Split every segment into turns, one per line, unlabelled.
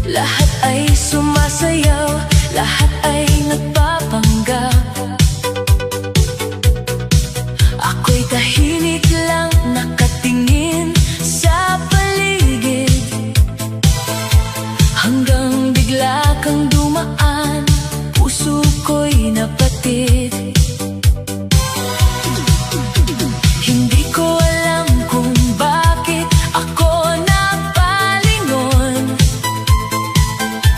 Lahat ay sumasayaw, lahat ay nagpapanggap. Ako'y tahimik lang nakatingin sa paligid, hanggang bigla kang dumaan, puso ko'y napatid. Hindi ko alam kung bakit ako napalingon,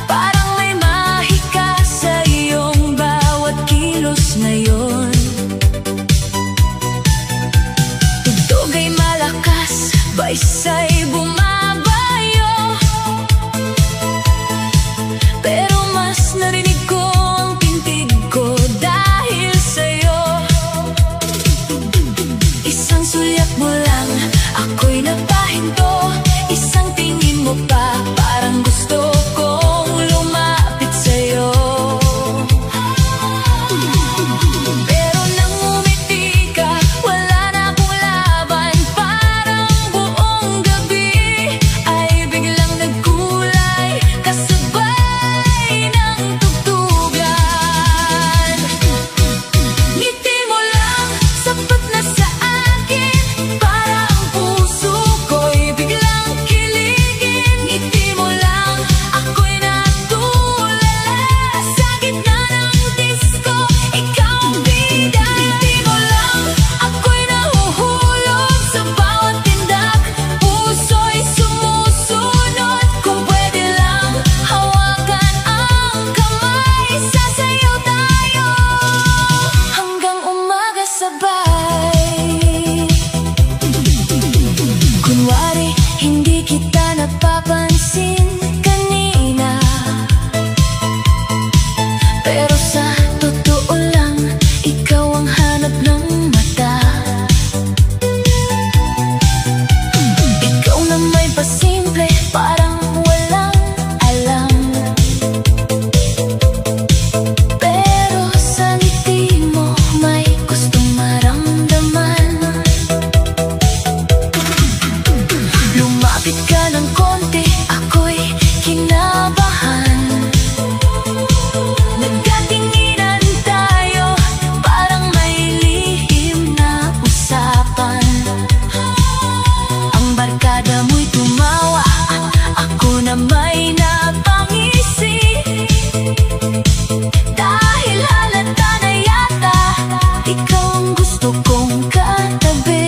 parang may mahika sa iyong bawat kilos ngayon. Tugtog ay malakas, baysay bumabayo, pero mas narinig ko ang tintig ko dahil sa'yo. Isang sulyap mo lang, ako'y napahinto. Isang tingin mo pa, parang gusto kong lumapit sa'yo. Pero nang umiti ka, wala na akong laban. Parang buong gabi ay biglang nagkulay, kasabay ng tugtugan. Ngiti mo lang, sapat na sa akin, para ang puso ko'y biglang kiligin. Ngiti mo lang, ako'y natulala sa gitna ng disco, ikaw ang bida. Ngiti mo lang, ako'y nahuhulog sa bawat tindak, puso'y sumusunod. Kung pwede lang, hawakan ang kamay, sasayaw tayo hanggang umaga sabay. Kunwari, hindi kita napapansin kanina, pero sa totoo lang, ikaw ang hanap ng mata. Ikaw na may pasimple, parang walang alam, pero sa ngiti mo may gustong maramdaman. Lumapit ka ng konti, ako'y kinabahan. Nagkatinginan tayo, parang may lihim na usapan. Ang barkada mo'y tumawa, ako na may napangisi, dahil halata na yata ikaw ang gusto kong katabi.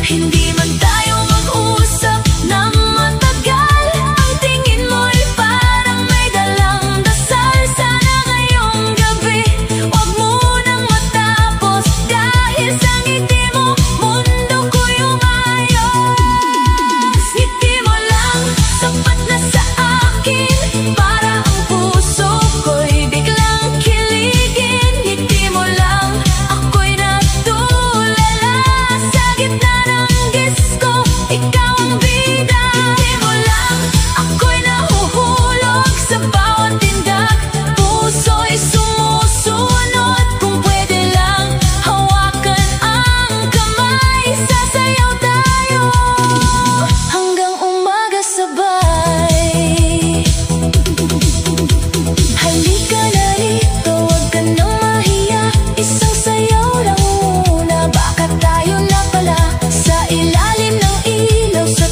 Hindi man tayo mag-usap ng matagal, ang tingin mo'y parang may dalang dasal. Sana ngayong gabi, huwag munang matapos, dahil sa ngiti mo, mundo ko'y umayos. Ngiti mo lang, sapat na sa akin, para ang puso ko'y biglang kiligin. Ngiti mo lang, ako'y natulala sa gitna ng disco, ikaw ang bida. Ngiti mo lang, ako'y nahuhulog sa bawat tindak, puso'y sumusunod. Kung pwede lang, hawakan ang kamay, sasayaw tayo hanggang umaga sabay. Halika na rito, huwag ka nang mahiya, isang sayaw lang muna, baka tayo na pala sa ilalim ng ilaw sa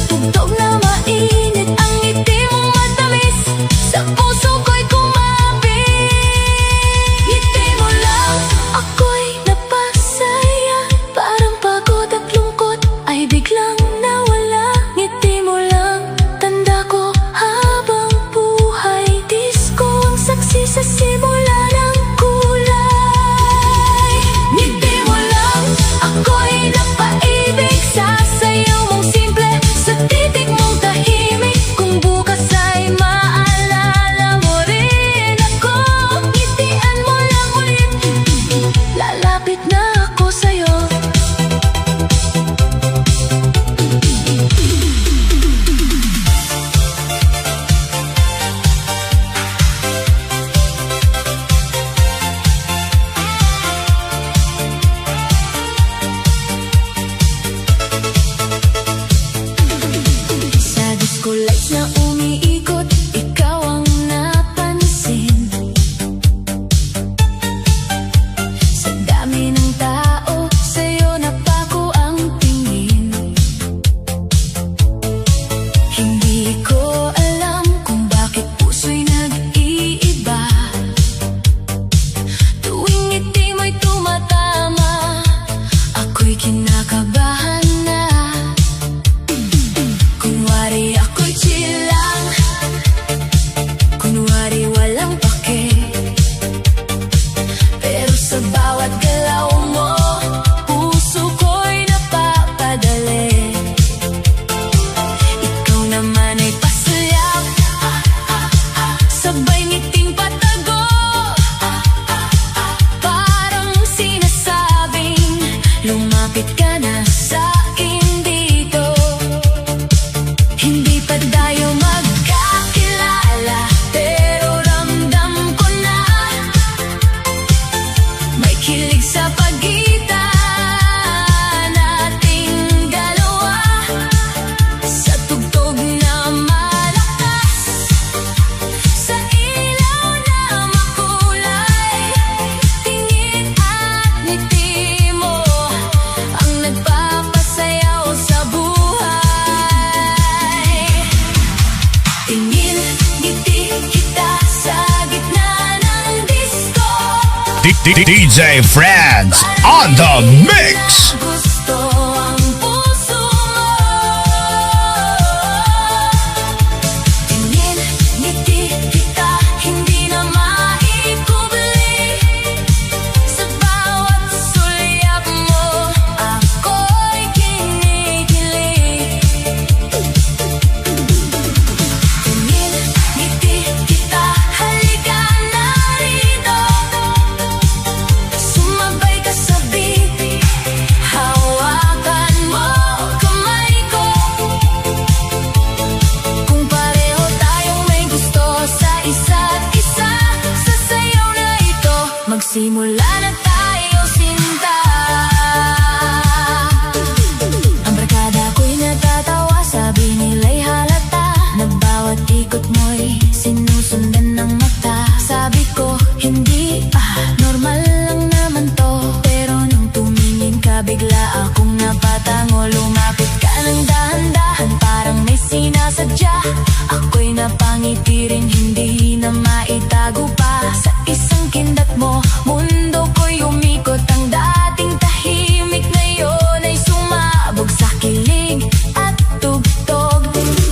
DJ Friends on the mix.
Gusto ang puso mo. Tingin, ngiti kita, hindi na maikubli. Sa bawat sulyap mo, ako'y kinikilig. Tingin, ngiti kita, halika na rito. Sumabay ka sa beat, hawakan mo kamay ko. Kung pareho tayong may gusto sa isa't isa, sa sayaw na ito, magsimula na tayo sinta. Ang barkada ko'y natatawa, sabi nila'y halata, na bawat ikot mo'y sinusundan ng mata. Sabi ko, hindi, normal lang naman to. Pero nung tumingin ka, bigla akong napatango. Lumapit ka ng dahan-dahan, parang may sinasadya. Ako'y napangiti rin, hindi na maitago pa. Sa isang kindat mo, mundo ko'y umikot. Ang dating tahimik ngayon ay sumabog sa kilig at tugtog.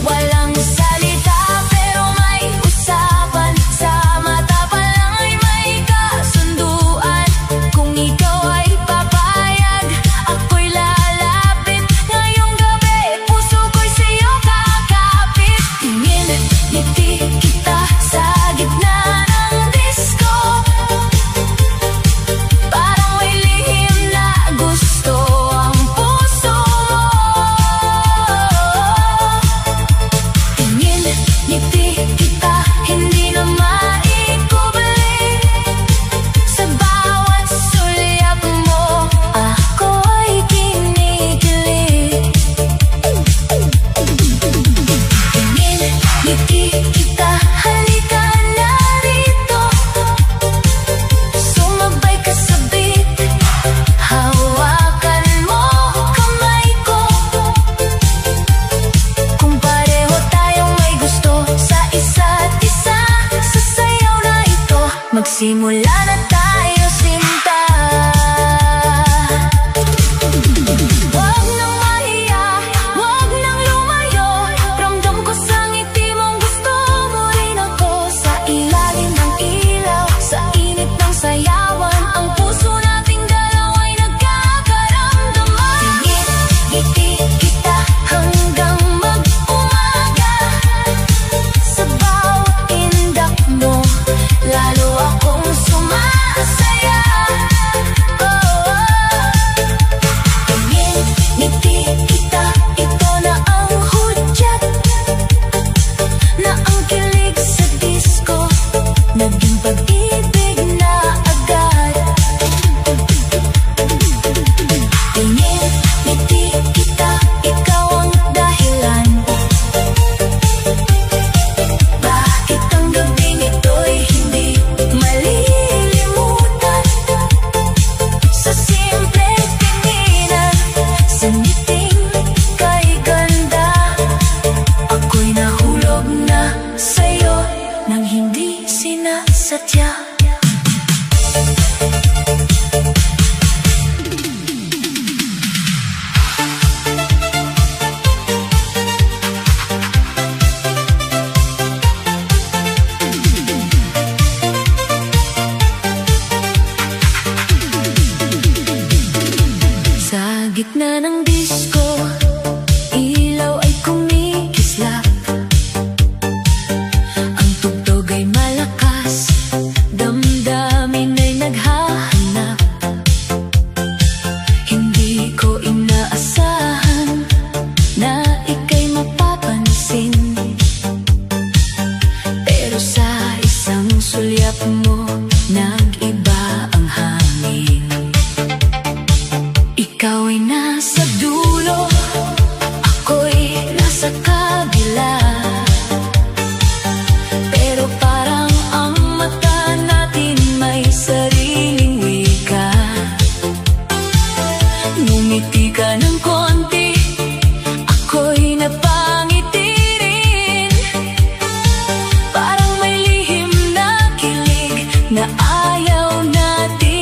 Walang salita pero may usapan, sa mata pa lang ay may kasunduan. Kung ikaw ay papayag, ako'y lalapit. Ngayong gabi, puso ko'y sa'yo kakapit. Tingin, ngiti kita sa gitna ng disco. Parang may lihim na gusto ang puso mo. Tingin, ngiti kita, hindi na maikubli. Sa bawat sulyap mo, ako'y kinikilig. Tingin, ngiti kita, halika na rito. Sumabay ka sa beat, hawakan mo kamay ko. Kung pareho tayong may gusto sa isa't isa, sa sayaw na ito, magsimula na tayo sinta. Huwag nang mahiya, huwag nang lumayo. Ramdam ko sa ngiti mong gusto mo rin ako. Sa ilalim ng ilaw, sa init ng sayawan, ang puso nating dalawa'y nagkakaramdaman. Tingin, ngiti kita hanggang mag-umaga. Sa bawat indak mo, lalo akong sumasaya. Tingin, ngiti kita, ito na ang hudyat, na ang kilig sa disco naging pag-ibig na agad. Tingin, ngiti kita, ikaw ang dahilan. Bakit ang gabing ito'y hindi malilimutan? Sa simpleng tinginan, sa ngiting kay ganda, ako'y nahulog na sa'yo nang hindi sinasadya. Sa gitna ng disco, ilaw ay kumikislap. Ang tugtog ay malakas, damdamin ay naghahanap. Hindi ko inaasahan na ika'y mapapansin, pero sa isang sulyap mo, nag-iba ang hangin. Ikaw ay nasa dulo, ako'y nasa kabila. Pero parang ang mata natin may sariling wika. Ngumiti ka ng konti, ako'y napangiti rin. Parang may lihim na kilig na ayaw natin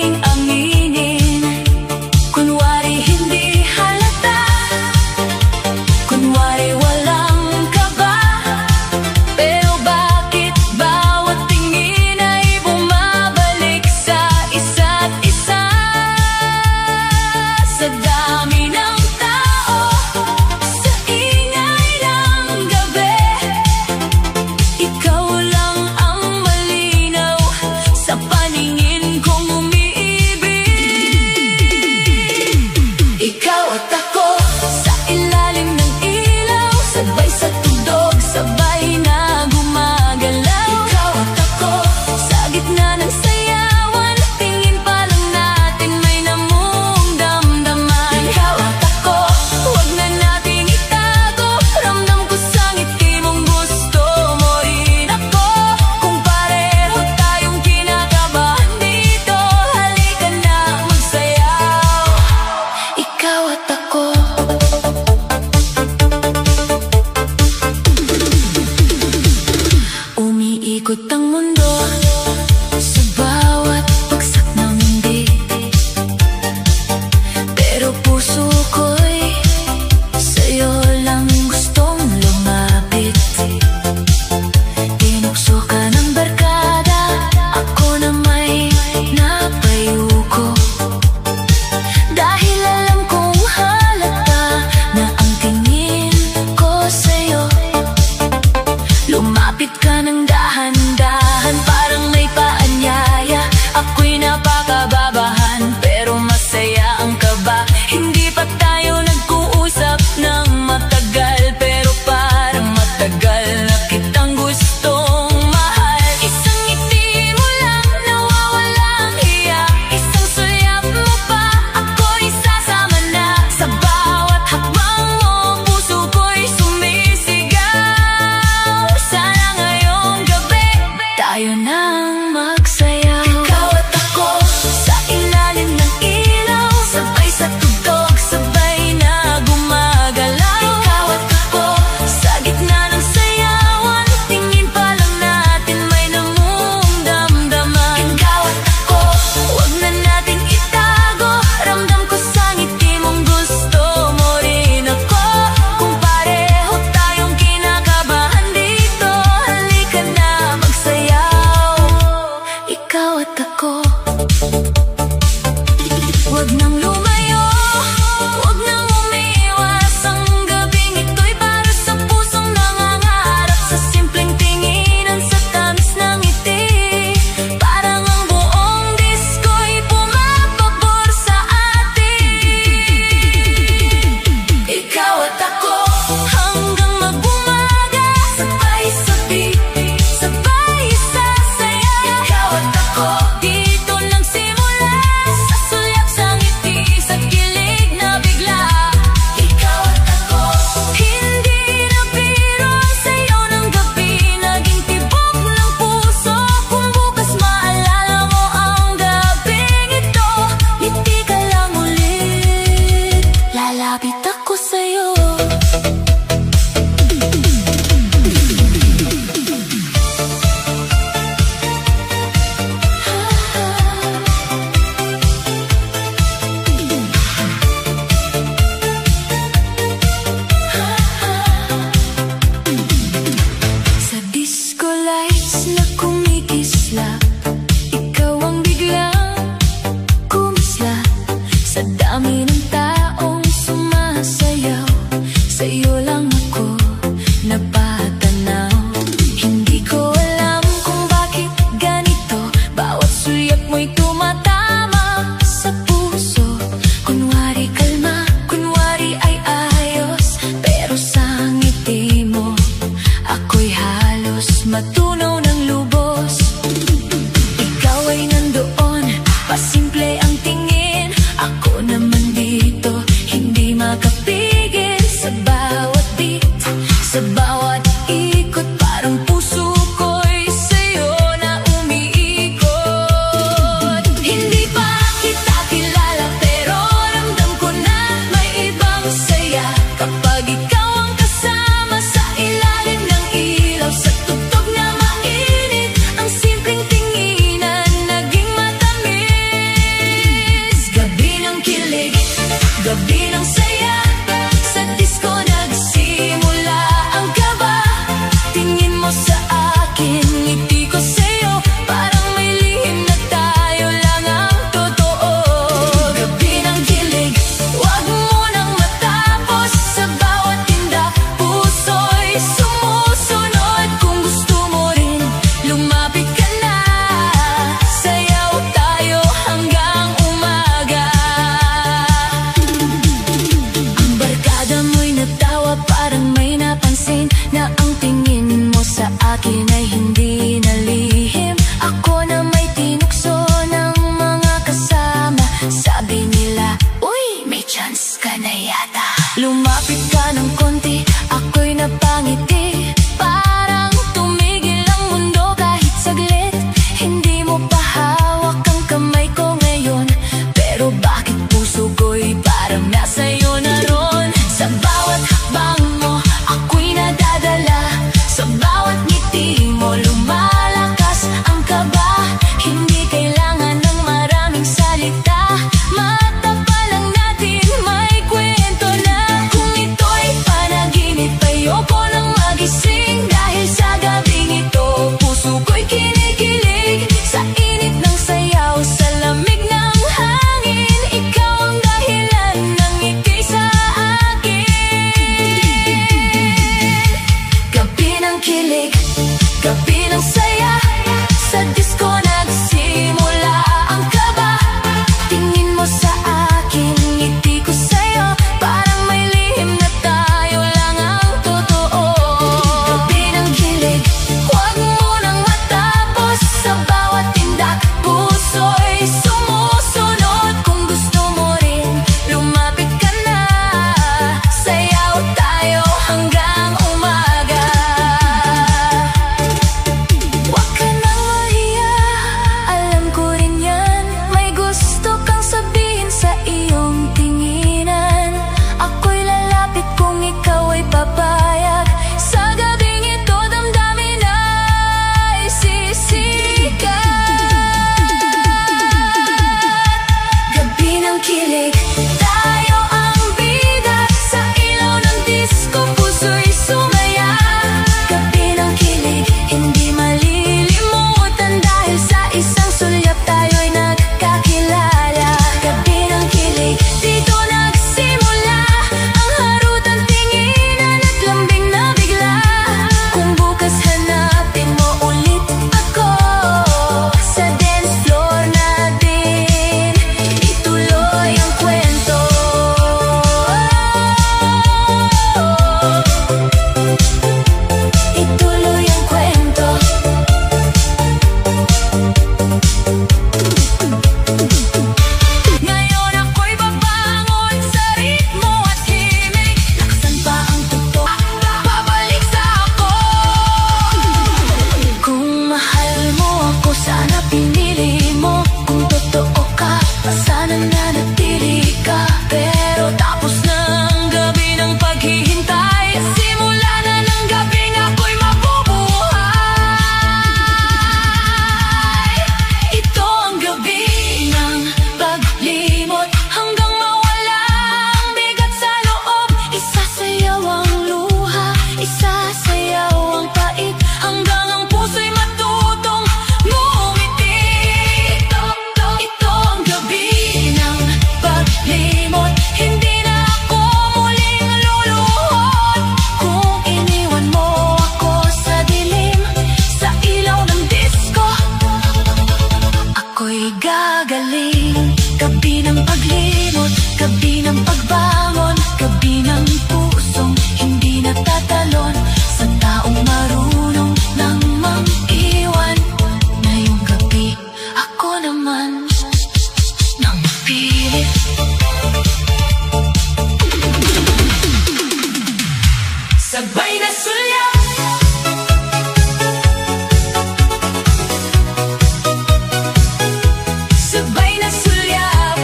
Sa bawat ikot parang puso ko'y sa'yo na umiikot. Hindi pa kita kilala pero ramdam ko na may ibang saya kapag ikaw ang kasama sa ilalim ng ilaw. Sa tugtog na mainit, ang simpleng tinginan naging matamis. Gabi ng kilig, gabi ng saya, sa disco nagsimula ang kaba. Tingin mo sa akin, ngiti ko sa'yo, parang may lihim na tayo lang ang totoo. Gabi ng kilig, wag mo nang matapos. Sa bawat tinda, puso'y sumusunod. Kung gusto mo rin, lumapit ka na. Sayaw tayo hanggang umaga. Ang barkada mo'y natawa, parang may napansin na ang tingin mo sa akin ay hindi nalihim. Ako na may tinukso ng mga kasama. Sabi nila, uy, may chance ka na yata. Lumapit ka ng konti, ako'y napangiti. Parang tumigil ang mundo kahit saglit. Hindi mo pa hawak ang kamay ko ngayon, pero bakit puso ko'y parang nasa'yo na ron? Sa bawat hakbang mo, ako'y nadadala. Sa bawat ngiti mo, lumalakas ang kaba. Hindi kailangan ng maraming salita, mata pa lang natin may kwento na. Kung ito'y panaginip, ayoko nang magising. Dahil sa gabing ito, puso ko'y kinikilig. Sa init ng sayaw, sa lamig ng hangin, ikaw ang dahilan ng ngiti sa akin. Gabi ng kilig, gabi ng saya, sa disco nagsimula ang kaba. Tingin mo sa akin, ngiti ko sa'yo, parang may lihim na tayo lang ang totoo. Gabi ng kilig, wag mo nang matapos. Sa bawat tindak, puso'y sumusunod. Kung gusto mo rin, lumapit ka na. Sayaw tayo hanggang umaga. Wag ka nang mahiya, alam ko rin yan. May gusto kang sabihin sa iyong tinginan. Ako'y lalapit kung ikaw ay papayag. Sa gabing ito, damdamin ay sisikat. Gabi ng kilig, tayo ang bida. Sa ilaw ng disco, puso'y sumaya. Gabi ng kilig, hindi malilimutan. Dahil sa isang sulyap tayo'y nagkakilala. Gabi ng kilig, dito nagsimula ang harutan, tinginan at lambing na bigla. Kung bukas hanapin mo ulit ako, sa dance floor natin ituloy ang kwento. Ituloy ang kwento. Ngayon ako'y babangon sa ritmo at himig. Lakasan pa ang tugtog, babalik sa ako. Kung mahal mo ako, sana pinili mo. Kung totoo ka, sana nanatili ka. Pero tapos na ang gabi ng paghihintay, simula na ng gabing ako'y mabubuhay. Ito ang gabi ng paglimot, hanggang mawala ang bigat sa loob. Isasayaw ang luha, isasayaw ang pait, hanggang ang puso'y matutong ngumiti. Ito ang gabi ng paglimot, hindi na ako muling luluhod. Kung iniwan mo ako sa dilim, sa ilaw ng disco, ako'y gagaling. Gabi ng paglimot, gabi ng pagbangon, gabi ng pusong hindi natatalon. Sa taong marunong nang mang-iwan, ngayong gabi ako naman nang pilit. Sa sabay na sulyap. Sabay na sulyap.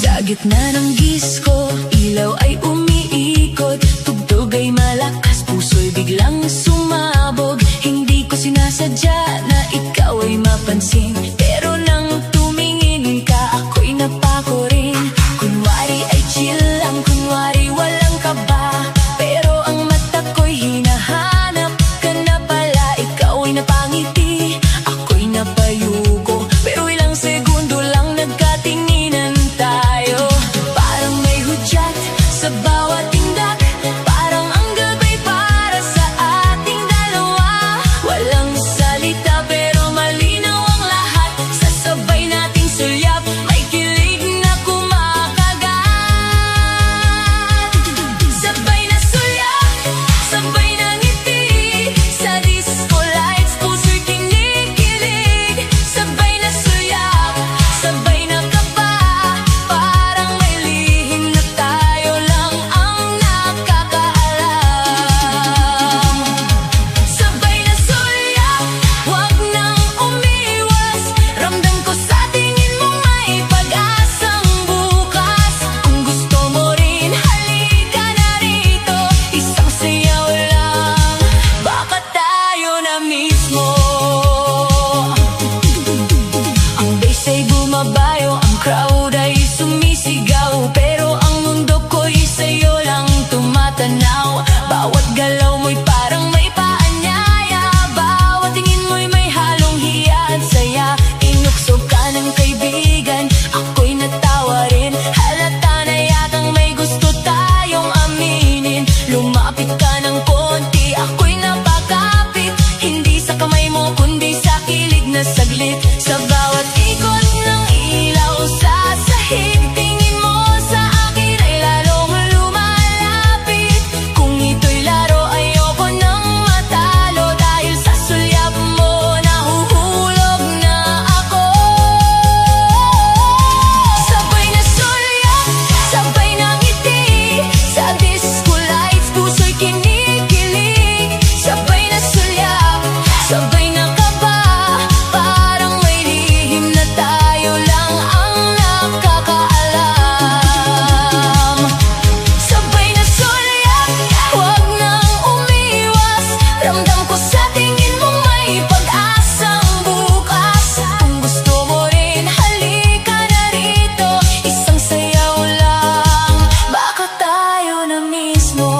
Sa gitna ng gisko, ilaw ay umiikot, tugtog ay malakas, puso'y biglang sumabog. Hindi ko sinasadya na ikaw ay mapansin, pero nang tumingin ka, ako'y napako rin. Kunwari ay chill lang, kunwari walang kaba, pero ang mata ko'y hinahanap ka na pala. Ikaw ay napangiti, ako'y napayuko, pero ilang segundo lang nagkatinginan tayo. Parang may hudyat sa bawat tindak, parang ang gabi para sa ating dalawa. Walang salita pero malinaw ang lahat, sasabay nating sulyap, may kilig na kumakagat. Sabay na sulyap, sabay na ngiti, sa disco lights puso'y kinikilig. Sabay na sulyap, sabay na kaba, parang may lihim na tayo lang ang nakakaalam. Sabay na sulyap, huwag nang umiwas, ramdam ko sa tingin mo may pag-asang bukas. Kung gusto mo rin, halika na rito, isang sayaw lang, baka tayo na mismo. Ang bass ay bumabayo, ang crowd ay sumisigaw, pero ang mundo ko'y sa'yo lang tumatanaw. Bawat galaw mo'y parang may paanyaya, bawat tingin mo'y may halong hiya at saya. Inukso ka ng kaibigan, ako'y natawa rin, halata na yatang may gusto tayong aminin. Lumapit ka ng konti, ako'y napakapit, hindi sa kamay mo kundi sa kilig na saglit. Sa bawat ikot ng ilaw sa sahig, tingin mo sa akin ay lalong lumalapit. Kung ito'y laro, ayoko nang matalo, dahil sa sulyap mo nahuhulog na ako. Sabay na sulyap, sabay na ngiti, sa disco lights puso'y kinikilig. Sabay na sulyap, sabay na kaba, parang may lihim na tayo lang ang nakakaalam. Sabay na sulyap, huwag nang umiwas, ramdam ko sa tingin mo may pag-asang bukas. Kung gusto mo rin, halika na rito, isang sayaw lang, baka tayo na mismo.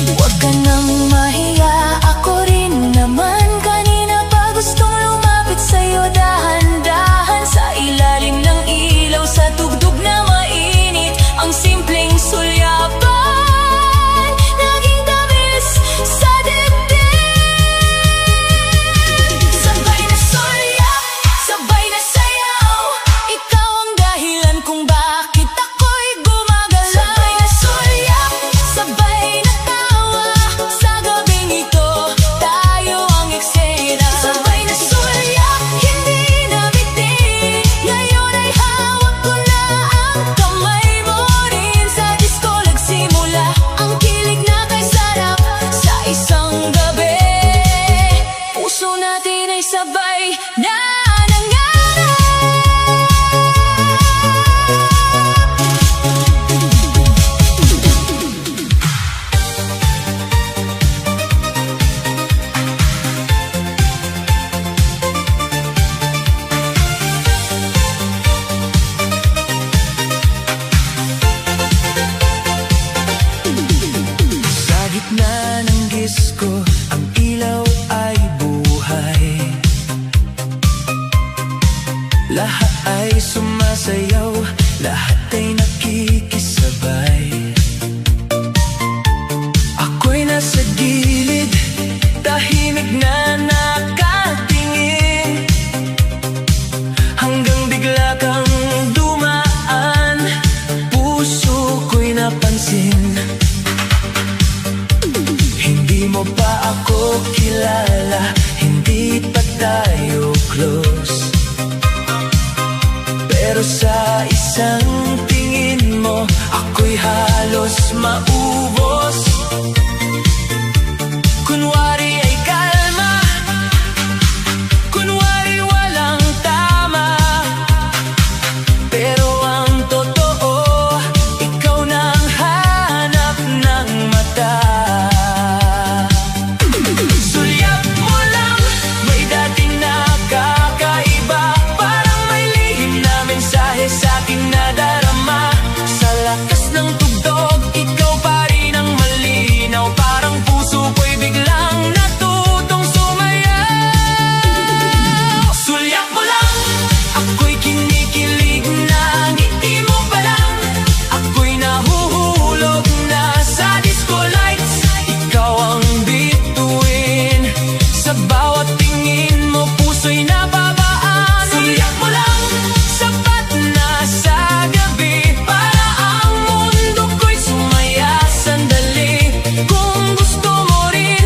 Huwag ka nang mahiya, ako rin naman kanina pa gustong lumapit sa'yo dahan-dahan. Sa ilalim ng ilaw, sa tugtog na mainit, ang simpleng sulyapan naging tamis sa dibdib. Sabay na sulyap, sabay na sayaw, ikaw ang dahilan kung bakit ako'y gumagalaw. Sabay na sulyap, sabay na tawa, sa gabing ito tayo ang eksena. Sabay na sulyap, hindi na bitin, ngayon ay hawak ko na ang kamay mo rin. Sa disco nagsimula ang kilig na kay sarap, sa isang gabi puso natin ay sabay na nangarap. Sa gitna ng gisko, ang ilaw ay buhay, lahat ay sumasayaw, lahat ay nakikisabay. Ako'y nasa gilid, tahimik na nakatingin, hanggang bigla kang dumaan, puso ko'y napansin. Hindi mo pa ako kilala, hindi pa tayo close,
Pero sa isang tingin mo, ako'y halos maubos. Kunwari ay kalma, kunwari walang tama, pero ang totoo, ikaw nang hanap ng mata. Sulyap mo lang, may dating nakakaiba, parang may lihim na mensahe sa'king nadarama. Sa lakas ng tugtog, ikaw pa rin ang malinaw, parang puso ko'y biglang natutong sumayaw. Sulyap mo lang, ako'y kinikilig na, ngiti mo pa lang, ako'y nahuhulog na sa disco lights. Ikaw ang bituin, sa bawat tingin mo puso'y nababaan. Sulyap mo lang, sapat na sa gabi, para ang mundo ko'y sumaya sandali. Kung gusto mo rin,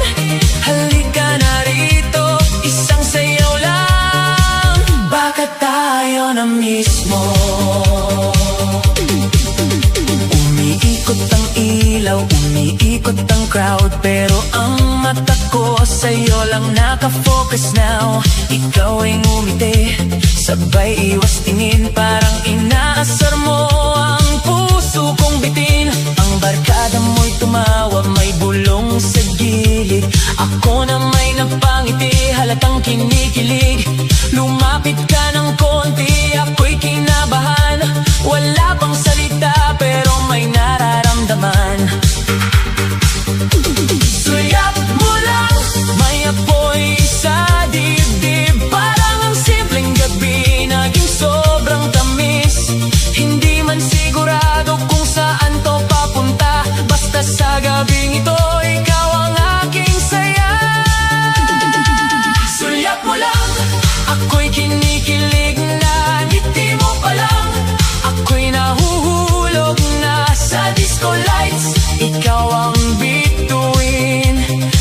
halika na rito, isang sayaw lang, baka tayo na mismo. Umiikot ang ilaw, umiikot ang crowd, pero ang mata ko sa'yo lang nakafocus now. Ikaw ay ngumiti, sabay iwas tingin, parang inaasar mo ang puso kong bitin. Ang barkada mo'y tumawa, may bulong sa gilid, ako na may napangiti, halatang kinikilig. Lumapit ka ng konti, ako'y kinabahan, wala pang salita pero may nararamdaman. Sulyap mo lang, may apoy sa dibdib, parang ang simpleng gabi naging sobrang tamis. Hindi man sigurado kung saan to papunta, basta sa gabing ito, ikaw ang aking saya. Sulyap mo lang, ako'y kinikilig na, ngiti mo pa lang, ako'y nahuhulog na sa disco lights. Ikaw ang bituin,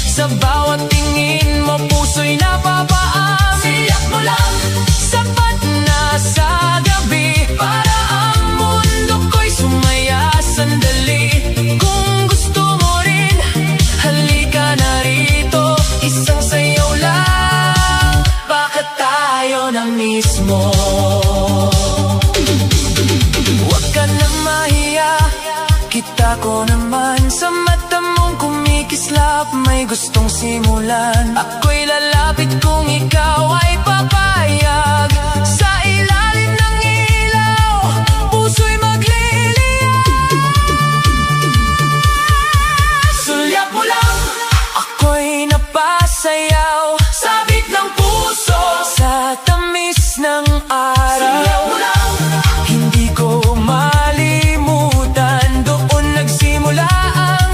sa bawat tingin mo puso'y napapaam. Sulyap mo lang, sapat na sa gabi, para ang mundo ko'y sumaya sandali. Kung gusto mo rin, halika na rito, isang sayaw lang, baka tayo na mismo. Huwag ka na mahiya, kita ko naman sa mata mong kumikislap, may gustong simulan. Ako'y lalapit kung ikaw ay papayag, sa ilalim ng ilaw, puso'y magliliyab. Sulyap mo lang, ako'y napasayaw, sabik ng puso, sa tamis ng araw. Sulyap mo lang, hindi ko malimutan, doon nagsimula ang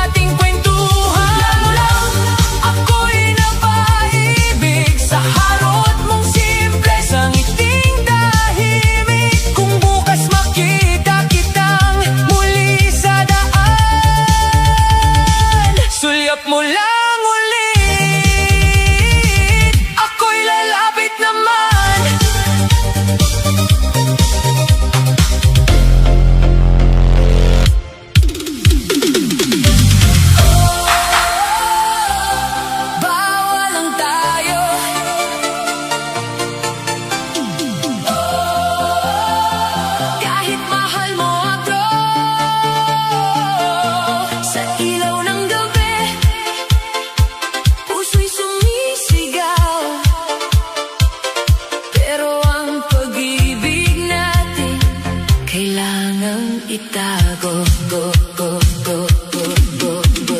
ating kwentuhan. Sulyap mo lang, ako'y napaibig, sa harot mong simple, sa ngiting tahimik. Kung bukas makita kitang muli sa daan, sulyap mo lang ulit, ako'y lalapit naman. Bawal lang tayo, kahit mahal mo ako, sa ilaw ng gabi, puso'y sumisigaw. Pero ang pag-ibig natin, kailangang itago. Go, go, go, go, go, go.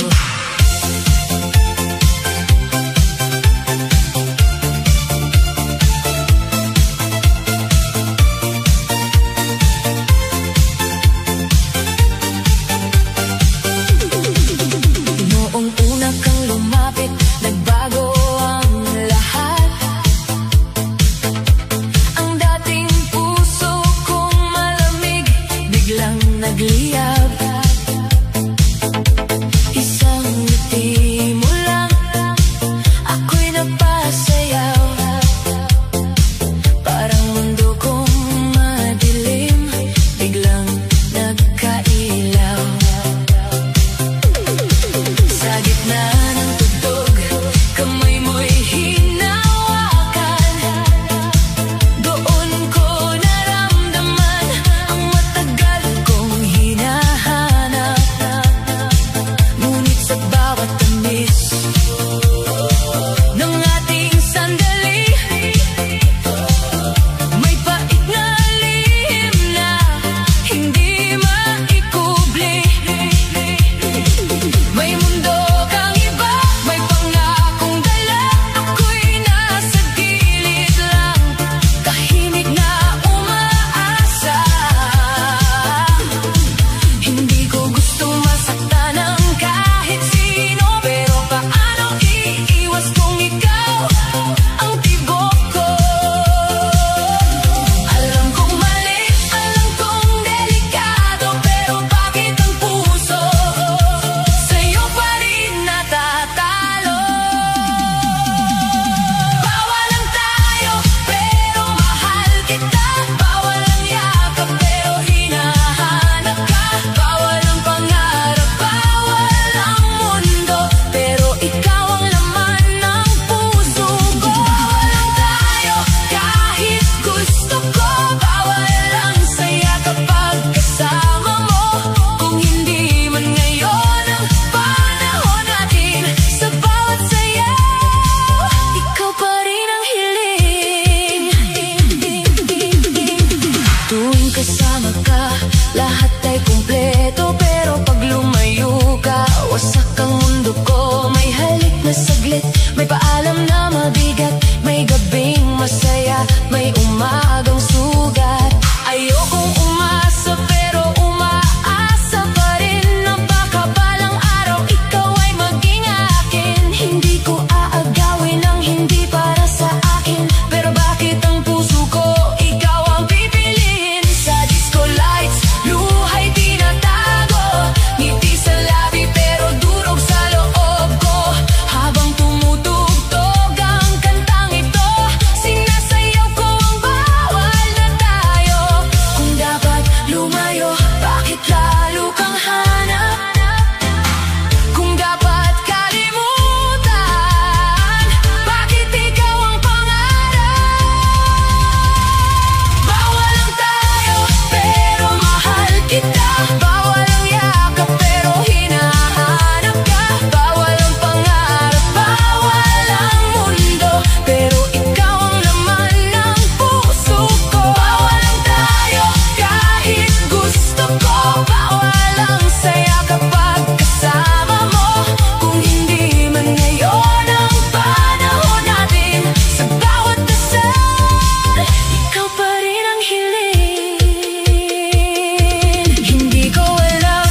Noong una kang lumapit, nagbago ang lahat. Ang dating puso kong malamig, biglang nagliyab.
lahat ay kumpleto. Pero pag lumayo ka, wasak ang mundo ko. May halik na saglit, may paalam na mabigat, may gabing masaya, may umagang sugat. Ayokong umasa pero umaasa pa rin na baka balang araw ikaw ay maging akin. Hindi ko aagawin ang hindi para sa akin, pero bakit ang puso ko ikaw ang pipiliin? Sa disco lights, luha'y tinatago, ngiti sa labi pero durog sa loob ko. Habang tumutugtog ang kantang ito, sinasayaw ko ang bawal na tayo. Kung dapat lumayo, bakit lalo kang hanap? Kung dapat kalimutan, bakit ikaw ang pangarap? Bawal lang tayo, pero mahal kita. Bawal ang yakap, pero hinahanap ka. Bawal ang pangarap, bawal ang mundo, pero ikaw ang laman ng puso ko. Bawal lang tayo, kahit gusto ko. Bawal ang saya kapag kasama mo. Kung hindi man ngayon ang panahon natin, sa bawat dasal, ikaw pa rin ang hiling. Hindi ko alam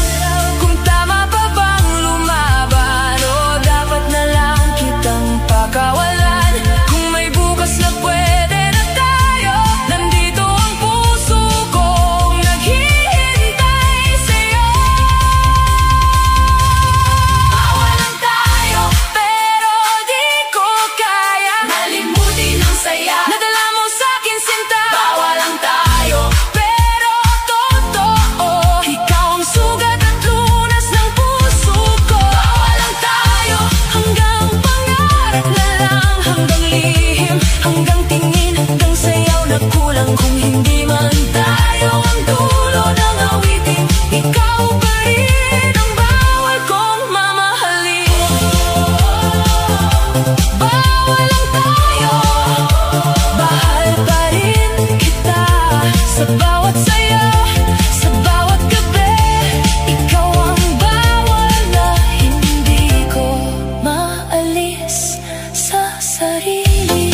kung tama pa bang lumaban, o dapat na lang kitang pakawalan. Kung may bukas na pwede na tayo, nandito ang puso kong naghihintay sa'yo. Bawal lang tayo, pero di ko kaya malimutin ang saya na dala mo sa'kin, sinta. Bawal lang tayo, pero totoo, ikaw ang sugat at lunas ng puso ko. Bawal lang tayo, hanggang pangarap na lang, hanggang lihim, hanggang tingin, hanggang sayaw na kulang. Kung hindi man tayo ang dulo ng awitin, ikaw pa rin ang bawal kong mamahalin. Bawal lang tayo, mahal pa rin kita. Sa bawat saya, sa bawat gabi, ikaw ang bawal na hindi ko maalis sa sarili.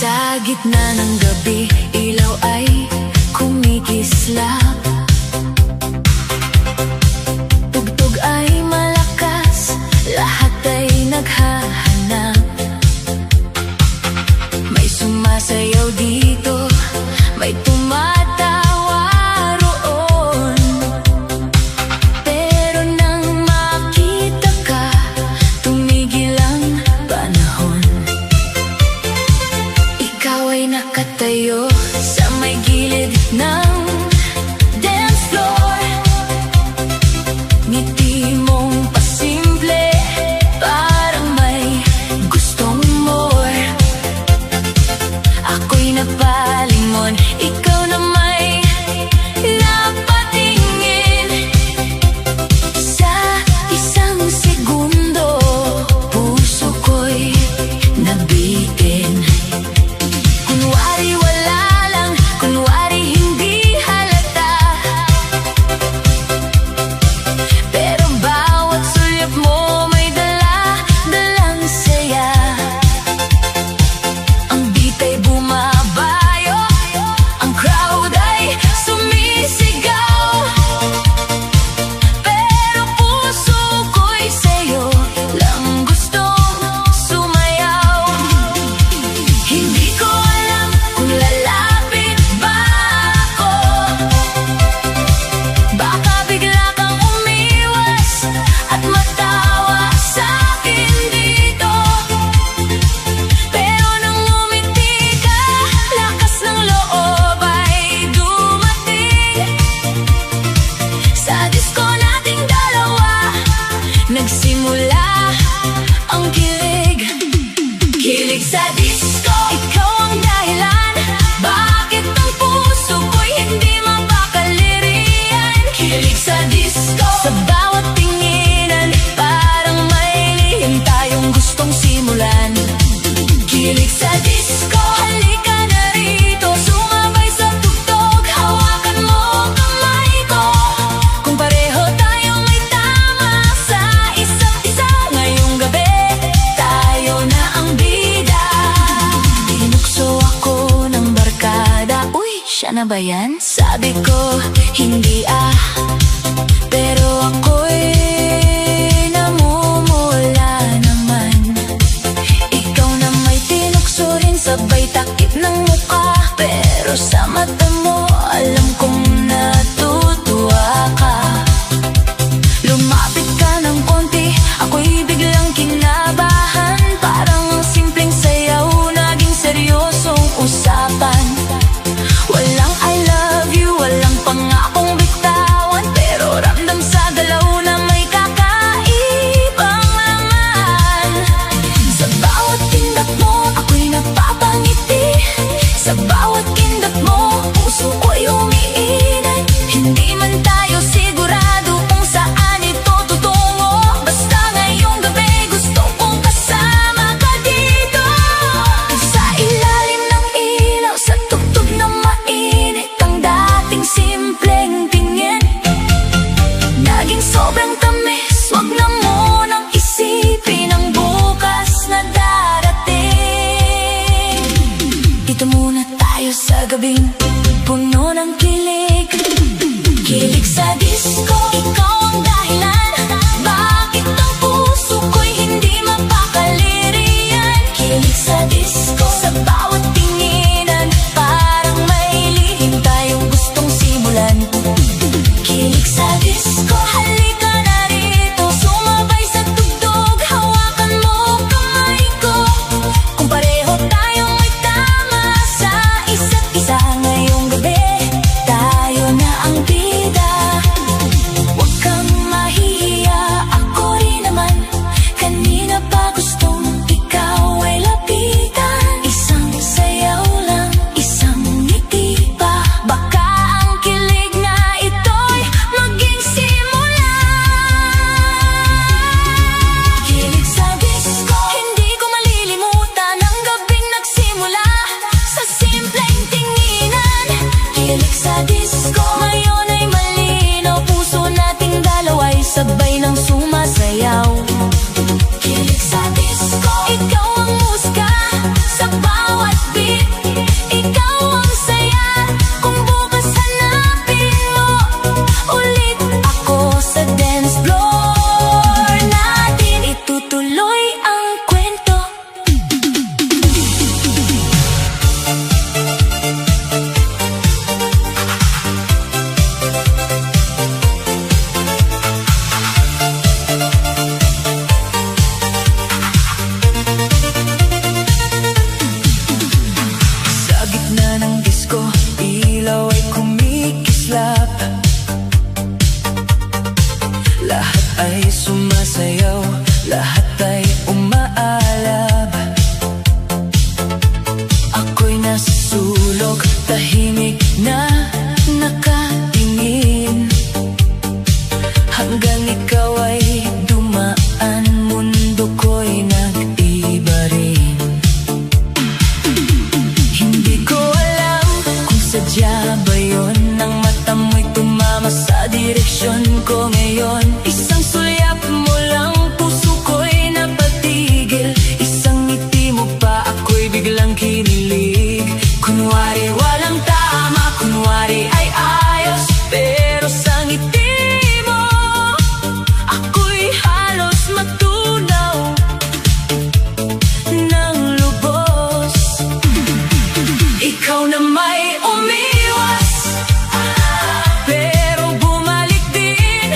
Sa gitna ng gabi, ilaw ay kumikislap. Tugtog ay malakas, lahat ay naghahanap. May sumasayaw dito, may tumatawa roon. Pero nang makita ka, tumigil ang panahon. Ikaw ay nakatayo sa may gilid ng dance floor. Ngiti mong pasimple, parang may gustong more. Ako'y napalingon, ikaw na may napatingin. Sa isang segundo, puso ko'y nabitin. Kunwari wala lang, kunwari hindi halata, pero bawat sulyap mo may dala-dalang saya. Ang beat ay bumabayo, ang crowd disco. Halika na rito, sumabay sa tugtog. Hawakan mo kamay ko. Kung pareho tayong may tama sa isa't isa, ngayong gabi tayo na ang bida. Tinukso ako ng barkada. Uy, siya na ba yan? Sabi ko, hindi pero ako'y namumula naman. Ikaw na may tinukso rin, sabay takip ng mukha. Pero sa mata mo, alam kong natutuwa ka. Lumapit ka ng konti, ako'y biglang kinabahan. Parang ang simpleng sayaw, naging seryosong usapan. Walang I love you, walang pangakong bitawan, pero ramdam sa galaw na may kakaibang laman. Sa bawat tindak mo, ako'y napapangiti. Sa bawat kindat mo, puso ko'y umiinit. Hindi man tayo sigurado kung saan ito tutungo, basta ngayong gabi gusto kong kasama ka dito. Sa ilalim ng ilaw, sa tugtog na mainit, ang dating simpleng tingin naging sobrang tamis. Wag na munang isipin ang bukas na darating. Dito muna tayo sa gabing puno ng kilig. Kilig sa disco, ikaw ang dahilan. Bakit ang puso ko'y hindi mapakaliriyan? Kilig sa disco, sa bawat tinginan, parang may lihim tayong gustong simulan. Kilig sa disco, halika na rito, sumabay sa tugtog. Hawakan mo kamay ko. Kung pareho tayong may tama sa isa't isa, ngayong gabi tayo na ang bida. Huwag kang mahihiya, ako rin naman. Kanina pa gustong ikaw ay lapitan. Isang sayaw lang, isang ngiti pa, baka ang kilig na ito'y maging simula. Kilig sa disco, hindi ko malilimutan ang gabing nagsimula sa simpleng tinginan. Kilig sa disco, ngayon ay malinaw, puso nating dalawa'y sabay ng sumasayaw. Kilig sa disco, ikaw ang musika sa bawat beat. Ikaw ang saya, kung bukas hanapin mo ulit ako sa dance floor natin. Itutuloy ang kwento. Sa gitna ng disco, ilaw ay kumikislap. Lahat ay sumasayaw, lahat ay umaalab. Ako'y nasa sulok, tahimik na nakatingin, hanggang ikaw ay dumaan, mundo ko'y nag-iba rin. Hindi ko alam kung sadya ba yun, ang mata mo'y tumama sa direksyon ko ngayon. Isang sulyap mo lang, puso ko'y napatigil. Isang ngiti mo pa, ako'y biglang kinilig. Kunwari walang tama, kunwari ay ayos, pero sa ngiti mo, ako'y halos matunaw ng lubos. Ikaw na may umiwas, pero bumalik din.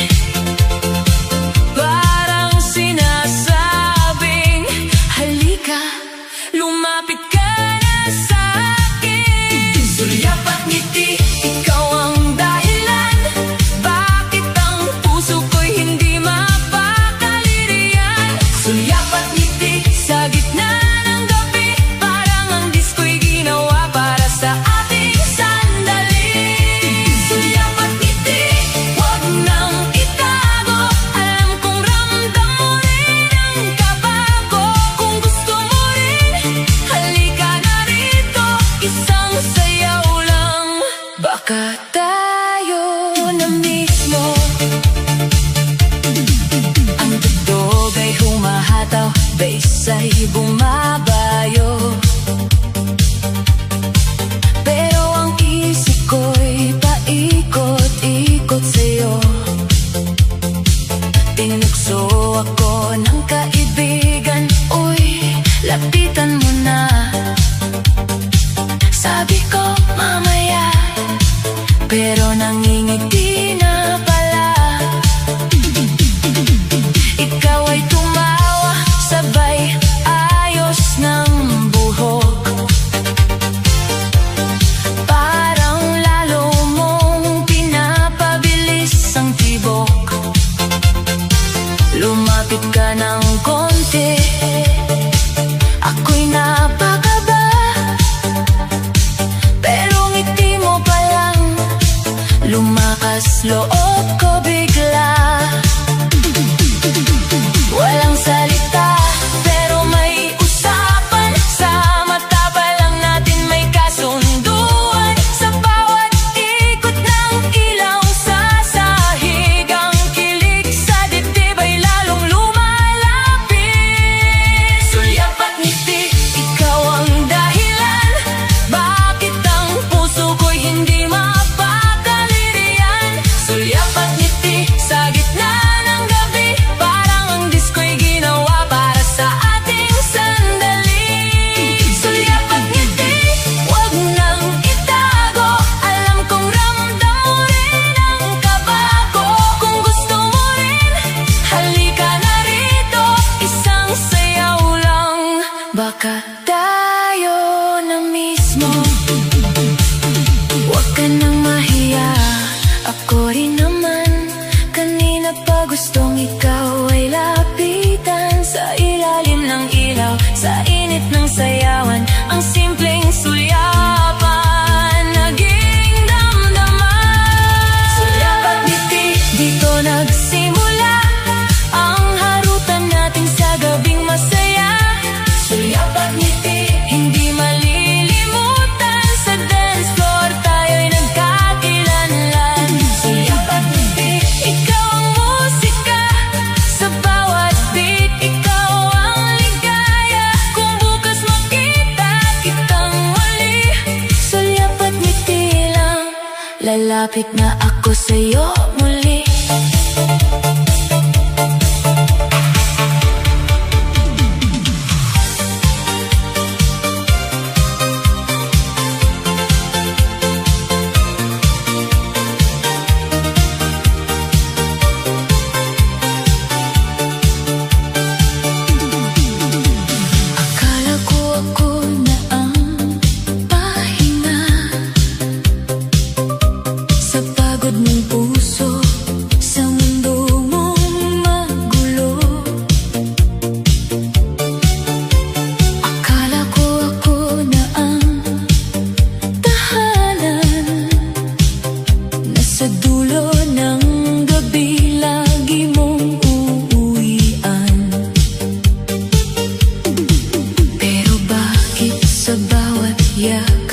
sabi ko mamaya, pero nangingiti na pala. Ikaw ay tumawa, sabay ayos ng buhok. Parang lalo mong pinapabilis ang tibok. Lumapit ka ng konti, ako'y napakaba, pero ngiti mo pa lang, lumakas loob ko bigla. Walang salita, pero may usapan. Sa mata pa lang natin may kasunduan. Sa bawat ikot ng ilaw sa sahig, ang kilig sa dibdib ay lalong lumalapit. Sulyap at ngiti, ikaw ang dahilan bakit ang puso ko'y hindi mapakadirian. Sulyap at ngiti, sa gitna ng gabi, parang ang disko'y ginawa para sa ating sandali. Sulyap at ngiti, wag nang itago, alam kong ramdam mo rin ang kaba ko. Kung gusto mo rin, halika na rito, isang sayaw lang, baka tayo na mismo. Huwag ka nang mahiya, ako rin naman. Kanina pa gustong ikaw ay lapitan. Sa ilalim ng ilaw, sa init ng sayawan, ang simpleng sulyapan naging damdaman. Sulyap at ngiti, dito nagsimula ang harutan natin sa gabing masaya. Sulyap at ngiti, hindi malilimutan. Sa dance floor tayo'y nagkakilanlan. Sulyap at ngiti, ikaw ang musika. Sa bawat beat, ikaw ang ligaya. Kung bukas makita kitang muli, sulyap at ngiti lang, lalapit na ako sa'yo muli. Akala ko ako na ang pahinga sa pagod mong puso, sa mundo mong magulo. Akala ko ako na ang tahanan, nasa dulo ng gabi lagi mong uuwian. Pero bakit sa bawat yak